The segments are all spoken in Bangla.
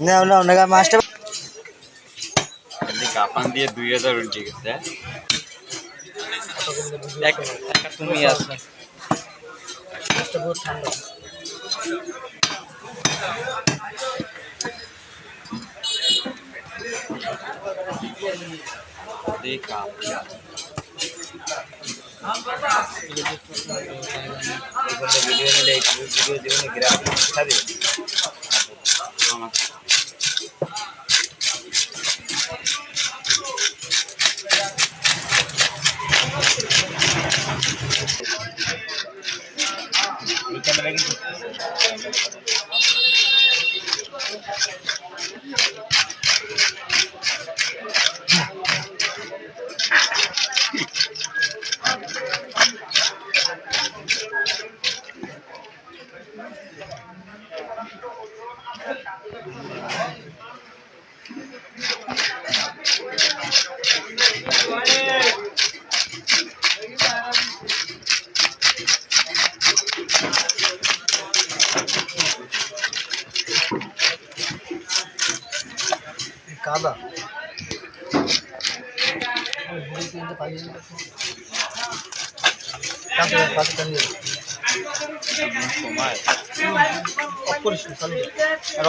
না না অনেক মাছটা কাপান দিয়ে 2000 উঠে গেছে। তুমি আছে ঠান্ডা দেখা ভিডিও নিলে ভিডিও জীবনে গ্রাফিক ছাড়ি এই ক্যামেরা কিন্তু কাদা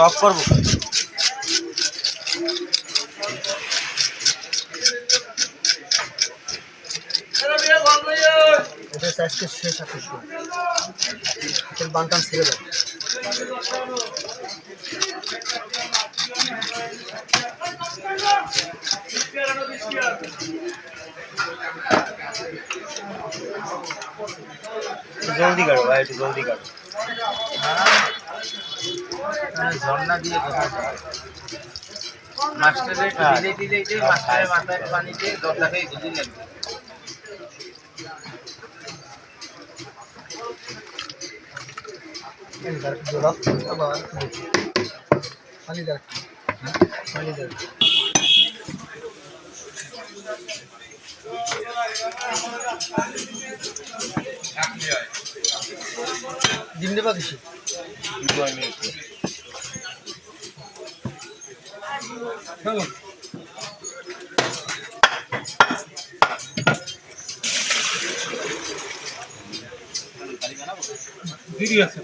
অফ করবো এটা আজকে শেষ আছে বানটান ছেড়ে দাও জলদি কাটো ভাই একটু জলদি কাটো ঝর্ণা দিয়ে মাস্টারের মাস্টারের মাথায় পানি দিয়ে দরজাকে গুলি লাগবে পানি দেখ পানি দেখ ডিম দেবা কিছু ভিডিও আছে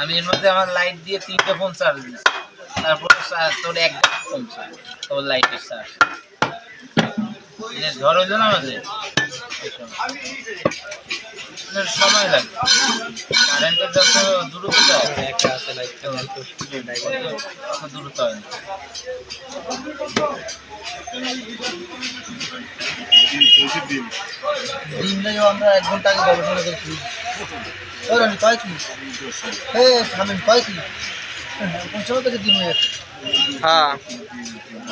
আমি এর মধ্যে আমার লাইট দিয়ে 3টা ফোন চার্জ দিচ্ছি তারপর তোর এক ফোন চার্জ তোর লাইটের চার্জ ঝড় হইল না মাঝে সময় লাগে কারেন্টের যত দ্রুত যায় একটা আছে লাইটটা দ্রুত হয় দিনটাকে আমরা 1 ঘন্টা আগে গবেষণা করছি হ্যাঁ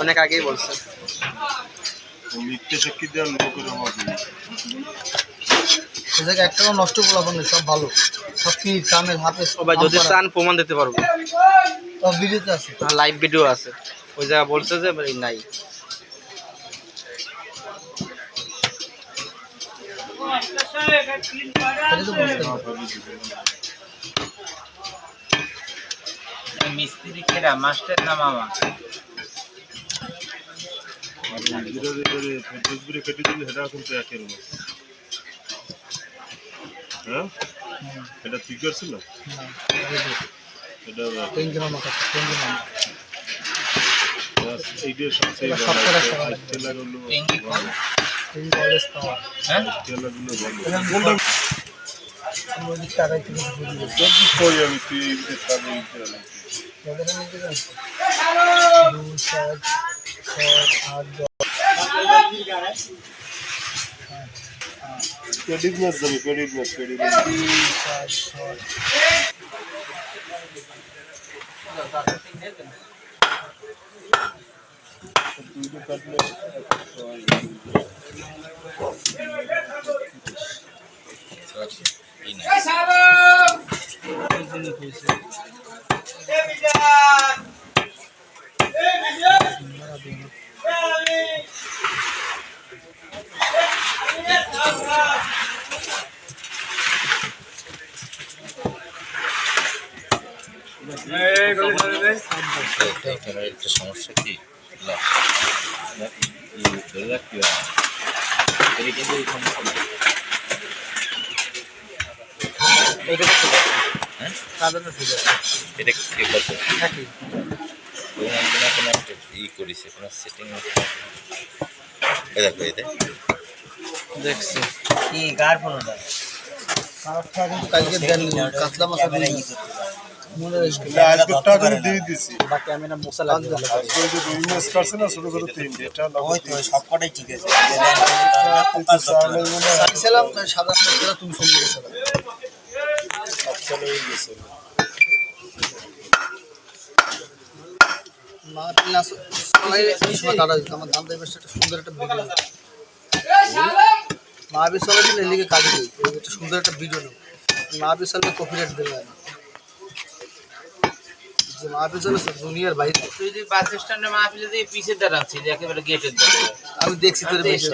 অনেক আগেই বলছে একটাও নষ্ট বলা নেই সব ভালো সব কি কামের হাতে যদি চান প্রমাণ দিতে পারবো সব ভিডিওতে আছে লাইভ ভিডিও আছে ওই জায়গা বলছে যে নাই মিস্ত্রি কেরা মাস্টার না মামা এটা ঠিক ছিল কই আমি তুই এই কাজে ইতে আলাম। ক্রেডিট ম্যাচ যাবে ক্রেডিট ম্যাচ দুইটা কাটলে একটা সমস্যা কি ধরে রাখতে হবে কিন্তু এই সমস্যা নেই। এইটা তো ঠিক আছে। হ্যাঁ সাধারণ ঠিক আছে। এটা কি করতে নাকি কোনো একটা করেছে কোনো সেটিং দেখো এতে দেখছি কি কার ফোনটা কালকে দেন কাতলা মাছ মনে না আজকে টাকা করে দিয়ে দিছি বাকি আমি না মশলা লাগবে আজকে যে দুই ম্যাচ কাটছে না ছোট ছোট তিন এটা ওই তো সবকটাই ঠিক আছে সাইছিলাম সাধারণ মশলা তুমি সঙ্গে গেছো মা পিলা সবাই সময় কাটা দিত আমার দাম দেবে একটা সুন্দর একটা ভিডিও মা বিশাল দিন এদিকে কাটি দিই একটা সুন্দর একটা ভিডিও নেব মা বিশালকে কপিরাইট দেবে না যে মা বিশাল দুনিয়ার বাইরে তুই যদি বাস স্ট্যান্ডে মাহফিলে দিয়ে পিছে দাঁড়াচ্ছিস একেবারে গেটের ধারে আমি দেখছি তোর ভিডিও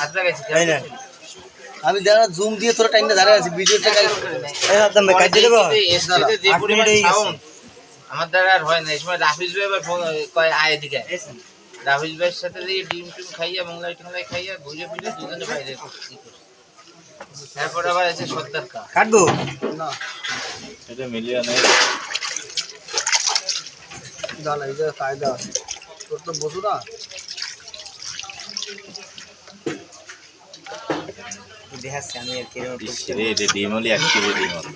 আজ লাগাইছি তাই না আমি দেখা জুম দিয়ে তোরা টাইমটা দাঁড়ায় আছি ভিডিওটা কাটি দেবো এসটিতে যে পরিমাণ সাউন্ড আমার দ্বারা আর হয় না এই সময় রাফিজ ভাই আবার ফোন কয় আয় এদিকে রাফিজ ভাইয়ের সাথে দিয়ে ডিম টিম খাইয়া মোংলাই টোংলাই খাইয়া ঘুরে ফিরে দুজনে বাইরে তারপর আবার এসে সর্দার কা কাটবো না এটা মিলিয়ে নেই জানা এই যে ফায়দা আছে তোর তো বসু না দেখাচ্ছি আমি আর কিরকম এটা ডিম হলে এক কিলো ডিম হবে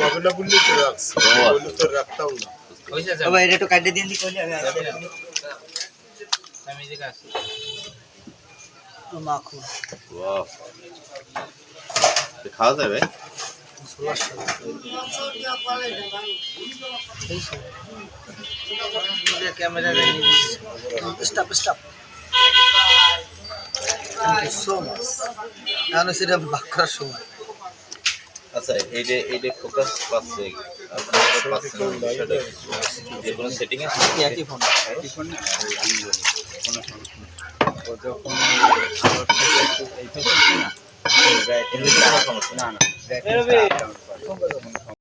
হবে না বললে তো রাখছি বললে তো রাখতাম না হইছে বাবা এটা একটু কাটে দিন দি কইলে আমি এদিকে আসি মাখো ওয়াও খাওয়া যাবে camera stop stop thank you so much এখন সেটা বাক করার সময় আচ্ছা এইটা ফোকাস পাচ্ছে আপনার পাচ্ছে না বিষয়টা যে কোনো সেটিং আছে একই ফোন সমস্যা না